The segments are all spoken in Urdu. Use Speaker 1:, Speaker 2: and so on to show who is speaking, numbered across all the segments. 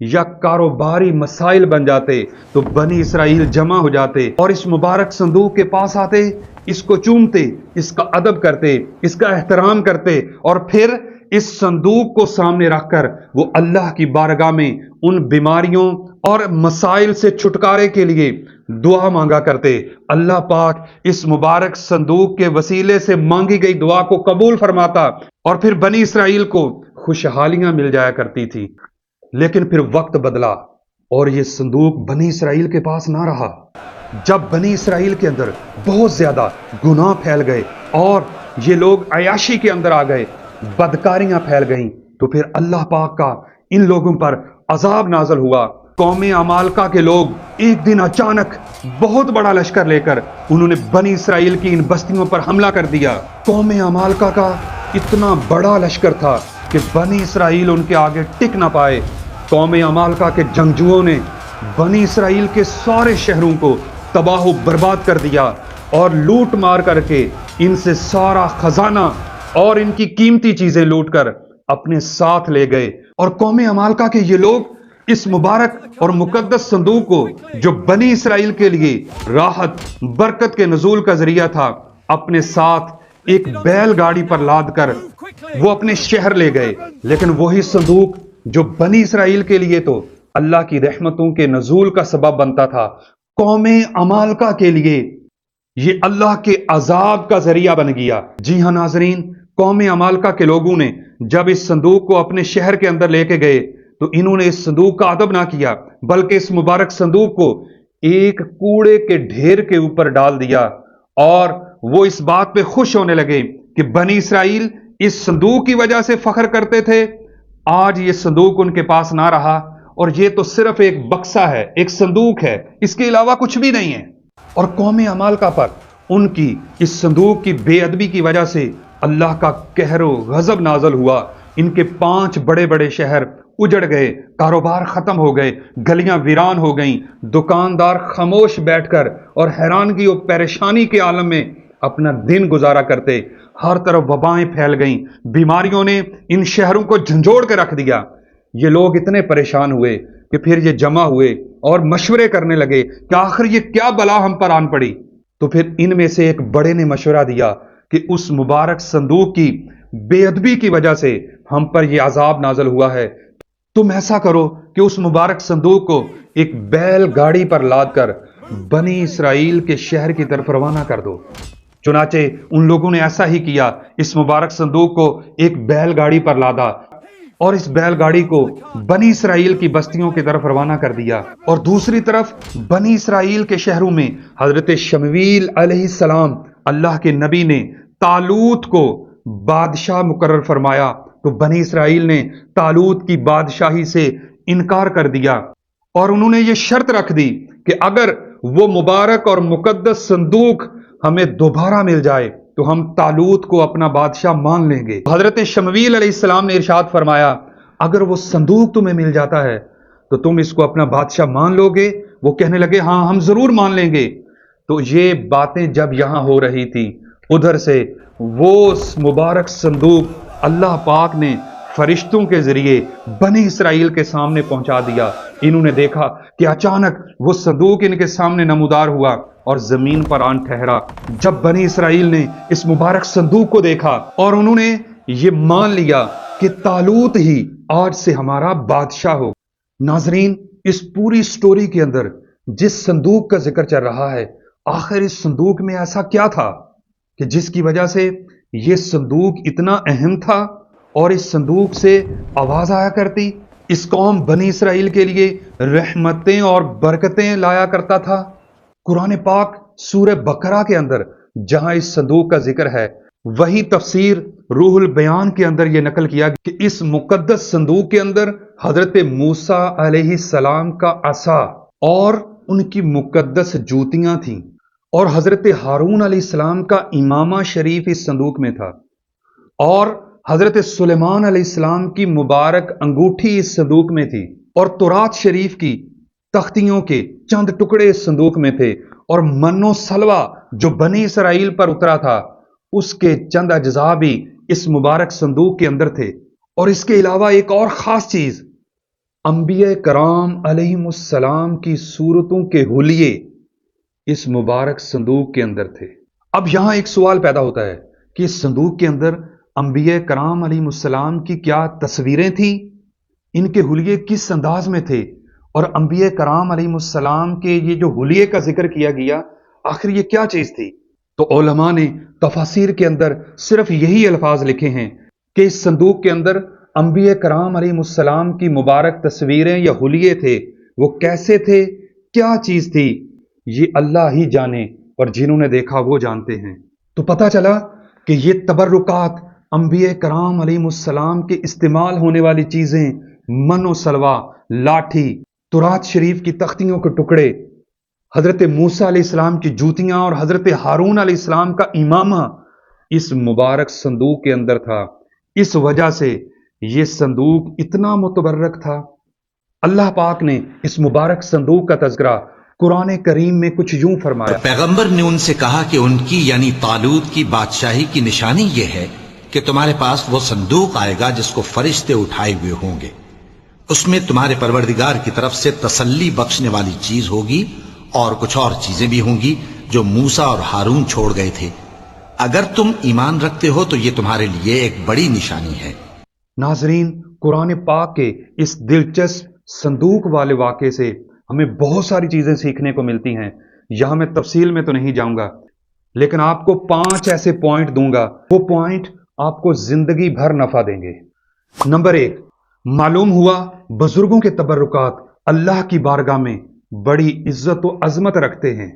Speaker 1: یا کاروباری مسائل بن جاتے تو بنی اسرائیل جمع ہو جاتے اور اس مبارک صندوق کے پاس آتے، اس کو چومتے، اس کا ادب کرتے، اس کا احترام کرتے، اور پھر اس صندوق کو سامنے رکھ کر وہ اللہ کی بارگاہ میں ان بیماریوں اور مسائل سے چھٹکارے کے لیے دعا مانگا کرتے۔ اللہ پاک اس مبارک صندوق کے وسیلے سے مانگی گئی دعا کو قبول فرماتا اور پھر بنی اسرائیل کو خوشحالیاں مل جایا کرتی تھی۔ لیکن پھر وقت بدلا اور یہ صندوق بنی اسرائیل کے پاس نہ رہا۔ جب بنی اسرائیل کے اندر بہت زیادہ گناہ پھیل گئے اور یہ لوگ عیاشی کے اندر آ گئے، بدکاریاں پھیل گئیں، تو پھر اللہ پاک کا ان لوگوں پر عذاب نازل ہوا۔ قوم عمالقہ کے لوگ ایک دن اچانک بہت بڑا لشکر لے کر انہوں نے بنی اسرائیل کی ان بستیوں پر حملہ کر دیا۔ قوم عمالقہ کا اتنا بڑا لشکر تھا کہ بنی اسرائیل ان کے آگے ٹک نہ پائے۔ قوم عمالقہ کے جنگجوؤں نے بنی اسرائیل کے سارے شہروں کو تباہ و برباد کر دیا اور لوٹ مار کر کے ان سے سارا خزانہ اور ان کی قیمتی چیزیں لوٹ کر اپنے ساتھ لے گئے۔ اور قوم عمالقہ کے یہ لوگ اس مبارک اور مقدس صندوق کو، جو بنی اسرائیل کے لیے راحت برکت کے نزول کا ذریعہ تھا، اپنے ساتھ ایک بیل گاڑی پر لاد کر وہ اپنے شہر لے گئے۔ لیکن وہی صندوق جو بنی اسرائیل کے لیے تو اللہ کی رحمتوں کے نزول کا سبب بنتا تھا، قوم عمالقہ کے لیے یہ اللہ کے عذاب کا ذریعہ بن گیا۔ جی ہاں ناظرین، قوم عمالقہ کے لوگوں نے جب اس صندوق کو اپنے شہر کے اندر لے کے گئے تو انہوں نے اس صندوق کا ادب نہ کیا، بلکہ اس مبارک صندوق کو ایک کوڑے کے ڈھیر کے اوپر ڈال دیا، اور وہ اس بات پہ خوش ہونے لگے کہ بنی اسرائیل اس صندوق کی وجہ سے فخر کرتے تھے، آج یہ صندوق ان کے پاس نہ رہا اور یہ تو صرف ایک بکسہ ہے، ایک صندوق ہے، اس کے علاوہ کچھ بھی نہیں ہے۔ اور قوم عمالقہ پر ان کی اس صندوق کی بے ادبی کی وجہ سے اللہ کا قہر و غضب نازل ہوا۔ ان کے 5 بڑے بڑے شہر اجڑ گئے، کاروبار ختم ہو گئے، گلیاں ویران ہو گئیں، دکاندار خاموش بیٹھ کر اور حیرانگی و پریشانی کے عالم میں اپنا دن گزارا کرتے۔ ہر طرف وبائیں پھیل گئیں، بیماریوں نے ان شہروں کو جھنجھوڑ کے رکھ دیا۔ یہ لوگ اتنے پریشان ہوئے کہ پھر یہ جمع ہوئے اور مشورے کرنے لگے کہ آخر یہ کیا بلا ہم پر آن پڑی۔ تو پھر ان میں سے ایک بڑے نے مشورہ دیا کہ اس مبارک صندوق کی بے ادبی کی وجہ سے ہم پر یہ عذاب نازل ہوا ہے، تم ایسا کرو کہ اس مبارک صندوق کو ایک بیل گاڑی پر لاد کر بنی اسرائیل کے شہر کی طرف روانہ کر دو۔ چنانچہ ان لوگوں نے ایسا ہی کیا، اس مبارک صندوق کو ایک بیل گاڑی پر لادا اور اس بیل گاڑی کو بنی اسرائیل کی بستیوں کی طرف روانہ کر دیا۔ اور دوسری طرف بنی اسرائیل کے شہروں میں حضرت شمویل علیہ السلام، اللہ کے نبی، نے طالوت کو بادشاہ مقرر فرمایا، تو بنی اسرائیل نے طالوت کی بادشاہی سے انکار کر دیا اور انہوں نے یہ شرط رکھ دی کہ اگر وہ مبارک اور مقدس صندوق ہمیں دوبارہ مل جائے تو ہم طالوت کو اپنا بادشاہ مان لیں گے۔ حضرت شمویل علیہ السلام نے ارشاد فرمایا، اگر وہ صندوق تمہیں مل جاتا ہے تو تم اس کو اپنا بادشاہ مان لو گے؟ وہ کہنے لگے ہاں ہم ضرور مان لیں گے۔ تو یہ باتیں جب یہاں ہو رہی تھی، ادھر سے وہ مبارک صندوق اللہ پاک نے فرشتوں کے ذریعے بنی اسرائیل کے سامنے پہنچا دیا۔ انہوں نے دیکھا کہ اچانک وہ صندوق ان کے سامنے نمودار ہوا اور زمین پر آن ٹھہرا۔ جب بنی اسرائیل نے اس مبارک صندوق کو دیکھا اور انہوں نے یہ مان لیا کہ طالوت ہی آج سے ہمارا بادشاہ ہو۔ ناظرین، اس پوری سٹوری کے اندر جس صندوق کا ذکر چل رہا ہے، آخر اس صندوق میں ایسا کیا تھا کہ جس کی وجہ سے یہ صندوق اتنا اہم تھا اور اس صندوق سے آواز آیا کرتی، اس قوم بنی اسرائیل کے لیے رحمتیں اور برکتیں لایا کرتا تھا؟ قرآن پاک سورہ بقرہ کے اندر جہاں اس صندوق کا ذکر ہے، وہی تفسیر روح البیان کے اندر یہ نقل کیا کہ اس مقدس صندوق کے اندر حضرت موسیٰ علیہ السلام کا عصا اور ان کی مقدس جوتیاں تھیں، اور حضرت ہارون علیہ السلام کا امامہ شریف اس صندوق میں تھا، اور حضرت سلیمان علیہ السلام کی مبارک انگوٹھی اس صندوق میں تھی، اور تورات شریف کی تختیوں کے چند ٹکڑے اس صندوق میں تھے، اور من و سلوہ جو بنی اسرائیل پر اترا تھا اس کے چند اجزاء بھی اس مبارک صندوق کے اندر تھے۔ اور اس کے علاوہ ایک اور خاص چیز انبیاء کرام علیہم کی صورتوں کے حلیے اس مبارک صندوق کے اندر تھے۔ اب یہاں ایک سوال پیدا ہوتا ہے کہ اس صندوق کے اندر انبیاء کرام علیہم السلام کی کیا تصویریں تھیں، ان کے حلیے کس انداز میں تھے، اور انبیاء کرام علیہم السلام کے یہ جو حلیے کا ذکر کیا گیا آخر یہ کیا چیز تھی؟ تو علماء نے تفاسیر کے اندر صرف یہی الفاظ لکھے ہیں کہ اس صندوق کے اندر انبیاء کرام علیہم السلام کی مبارک تصویریں یا حلیے تھے، وہ کیسے تھے، کیا چیز تھی، یہ اللہ ہی جانے اور جنہوں نے دیکھا وہ جانتے ہیں۔ تو پتہ چلا کہ یہ تبرکات انبیاء کرام علیہم السلام کے استعمال ہونے والی چیزیں، من و سلوا، لاٹھی، تورات شریف کی تختیوں کے ٹکڑے، حضرت موسیٰ علیہ السلام کی جوتیاں اور حضرت ہارون علیہ السلام کا امامہ اس مبارک صندوق کے اندر تھا۔ اس وجہ سے یہ صندوق اتنا متبرک تھا۔ اللہ پاک نے اس مبارک صندوق کا تذکرہ قرآن کریم میں کچھ یوں فرمایا۔
Speaker 2: پیغمبر نے ان سے کہا کہ ان کی یعنی طالوت کی بادشاہی کی نشانی یہ ہے کہ تمہارے پاس وہ صندوق آئے گا جس کو فرشتے اٹھائے ہوئے ہوں گے، اس میں تمہارے پروردگار کی طرف سے تسلی بخشنے والی چیز ہوگی اور کچھ اور چیزیں بھی ہوں گی جو موسیٰ اور ہارون چھوڑ گئے تھے۔ اگر تم ایمان رکھتے ہو تو یہ تمہارے لیے ایک بڑی نشانی ہے۔
Speaker 1: ناظرین، قرآن پاک کے اس دلچسپ صندوق والے واقعے سے ہمیں بہت ساری چیزیں سیکھنے کو ملتی ہیں۔ یہاں میں تفصیل میں تو نہیں جاؤں گا، لیکن آپ کو 5 ایسے پوائنٹ دوں گا، وہ پوائنٹ آپ کو زندگی بھر نفع دیں گے۔ نمبر 1، معلوم ہوا بزرگوں کے تبرکات اللہ کی بارگاہ میں بڑی عزت و عظمت رکھتے ہیں۔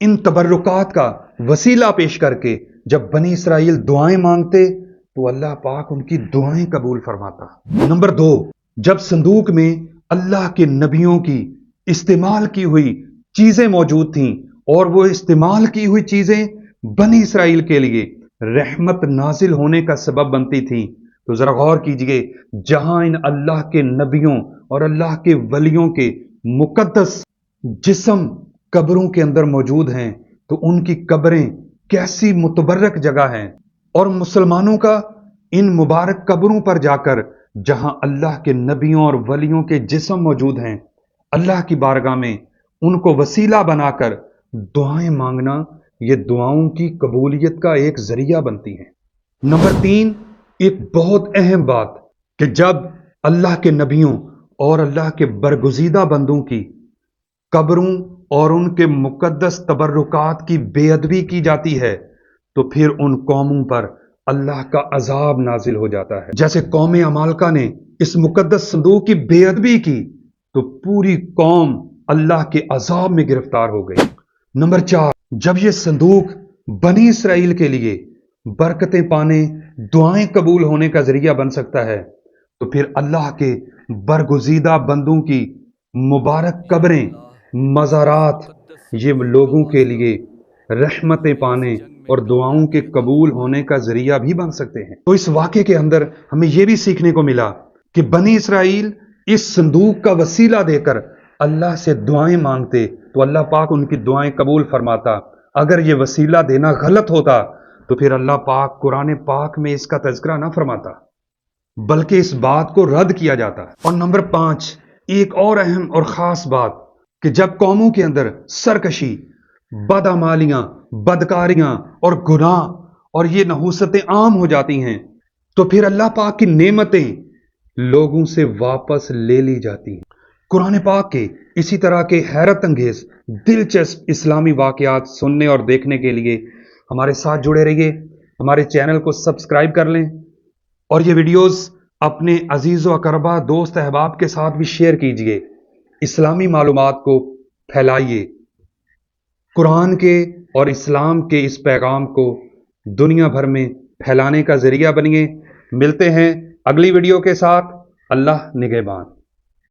Speaker 1: ان تبرکات کا وسیلہ پیش کر کے جب بنی اسرائیل دعائیں مانگتے تو اللہ پاک ان کی دعائیں قبول فرماتا۔ نمبر 2، جب صندوق میں اللہ کے نبیوں کی استعمال کی ہوئی چیزیں موجود تھیں اور وہ استعمال کی ہوئی چیزیں بنی اسرائیل کے لیے رحمت نازل ہونے کا سبب بنتی تھیں، تو ذرا غور کیجئے، جہاں ان اللہ کے نبیوں اور اللہ کے ولیوں کے مقدس جسم قبروں کے اندر موجود ہیں تو ان کی قبریں کیسی متبرک جگہ ہیں، اور مسلمانوں کا ان مبارک قبروں پر جا کر جہاں اللہ کے نبیوں اور ولیوں کے جسم موجود ہیں، اللہ کی بارگاہ میں ان کو وسیلہ بنا کر دعائیں مانگنا، یہ دعاؤں کی قبولیت کا ایک ذریعہ بنتی ہیں۔ نمبر 3، ایک بہت اہم بات کہ جب اللہ کے نبیوں اور اللہ کے برگزیدہ بندوں کی قبروں اور ان کے مقدس تبرکات کی بے ادبی کی جاتی ہے تو پھر ان قوموں پر اللہ کا عذاب نازل ہو جاتا ہے۔ جیسے قوم عمالقہ نے اس مقدس صندوق کی بے ادبی کی تو پوری قوم اللہ کے عذاب میں گرفتار ہو گئی۔ نمبر 4، جب یہ صندوق بنی اسرائیل کے لیے برکتیں پانے، دعائیں قبول ہونے کا ذریعہ بن سکتا ہے تو پھر اللہ کے برگزیدہ بندوں کی مبارک قبریں، مزارات، یہ لوگوں کے لیے رحمتیں پانے اور دعاؤں کے قبول ہونے کا ذریعہ بھی بن سکتے ہیں۔ تو اس واقعے کے اندر ہمیں یہ بھی سیکھنے کو ملا کہ بنی اسرائیل اس صندوق کا وسیلہ دے کر اللہ سے دعائیں مانگتے تو اللہ پاک ان کی دعائیں قبول فرماتا۔ اگر یہ وسیلہ دینا غلط ہوتا تو پھر اللہ پاک قرآن پاک میں اس کا تذکرہ نہ فرماتا، بلکہ اس بات کو رد کیا جاتا۔ اور نمبر 5، ایک اور اہم اور خاص بات کہ جب قوموں کے اندر سرکشی، بدعمالیاں، بدکاریاں اور گناہ اور یہ نحوستیں عام ہو جاتی ہیں تو پھر اللہ پاک کی نعمتیں لوگوں سے واپس لے لی جاتی ہیں۔ قرآن پاک کے اسی طرح کے حیرت انگیز دلچسپ اسلامی واقعات سننے اور دیکھنے کے لیے ہمارے ساتھ جڑے رہیے، ہمارے چینل کو سبسکرائب کر لیں اور یہ ویڈیوز اپنے عزیز و اقربا، دوست احباب کے ساتھ بھی شیئر کیجئے۔ اسلامی معلومات کو پھیلائیے، قرآن کے اور اسلام کے اس پیغام کو دنیا بھر میں پھیلانے کا ذریعہ بنیے۔ ملتے ہیں اگلی ویڈیو کے ساتھ۔ اللہ نگہبان۔